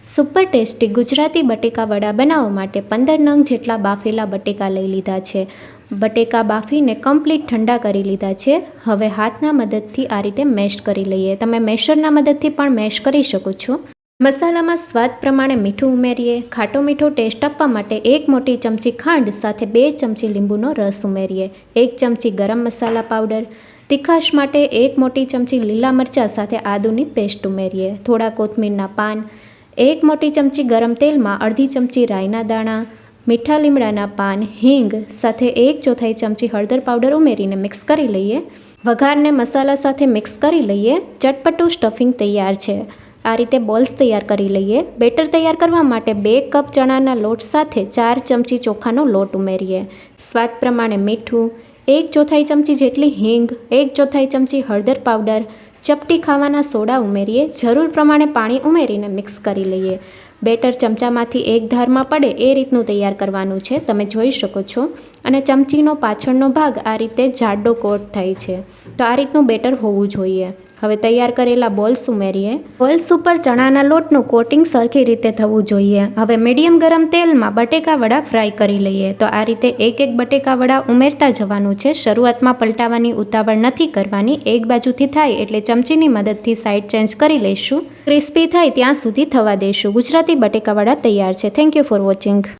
Super tasty Gujarati બટેકા વડા બનાવવા માટે 15 નંગ જેટલા બાફેલા બટેકા લઈ લીધા છે. બટેકા બાફીને કમ્પ્લીટ ઠંડા કરી લીધા છે. હવે હાથના મદદથી આ રીતે મેશ કરી લઈએ. તમે મેશરના મદદથી પણ મેશ કરી શકો છો. મસાલામાં સ્વાદ પ્રમાણે મીઠું ઉમેરીએ. ખાટો મીઠો ટેસ્ટ આપવા માટે 1 મોટી ચમચી ખાંડ સાથે 2 ચમચી લીંબુનો રસ ઉમેરીએ. 1 ચમચી ગરમ મસાલા પાવડર. તીખાશ માટે 1 મોટી ચમચી લીલા મરચાં સાથે આદુની પેસ્ટ ઉમેરીએ. થોડા કોથમીરના પાન. 1 મોટી ચમચી ગરમ તેલમાં અડધી ચમચી રાઈના દાણા, મીઠા લીમડાના પાન, હિંગ સાથે 1/4 ચમચી હળદર પાવડર ઉમેરીને મિક્સ કરી લઈએ. વઘારને મસાલા સાથે મિક્સ કરી લઈએ. ચટપટું સ્ટફિંગ તૈયાર છે. આ રીતે બોલ્સ તૈયાર કરી લઈએ. બેટર તૈયાર કરવા માટે 2 કપ ચણાના લોટ સાથે 4 ચમચી ચોખાનો લોટ ઉમેરીએ. સ્વાદ પ્રમાણે મીઠું, 1/4 ચમચી જેટલી હિંગ, 1/4 ચમચી હળદર પાવડર, ચપટી ખાવાના સોડા ઉમેરીએ. જરૂર પ્રમાણે પાણી ઉમેરીને મિક્સ કરી લઈએ. બેટર ચમચામાંથી એક ધારમાં પડે એ રીતનું તૈયાર કરવાનું છે. તમે જોઈ શકો છો. અને ચમચીનો પાછળનો ભાગ આ રીતે જાડો કોટ થાય છે. તો આ રીતનું બેટર હોવું જોઈએ. હવે તૈયાર કરેલા બોલ્સ ઉમેરીએ. બોલ્સ ઉપર ચણાના લોટનું કોટિંગ સરખી રીતે થવું જોઈએ. હવે મીડિયમ ગરમ તેલમાં બટેકા વડા ફ્રાય કરી લઈએ. તો આ રીતે એક બટેકા વડા ઉમેરતા જવાનું છે. શરૂઆતમાં પલટાવવાની ઉતાવળ નથી કરવાની. એક બાજુથી થાય એટલે ચમચીની મદદથી સાઈડ ચેન્જ કરી લઈશું. ક્રિસ્પી થાય ત્યાં સુધી થવા દઈશું. ગુજરાતી બટેકા વડા તૈયાર છે. Thank you for watching.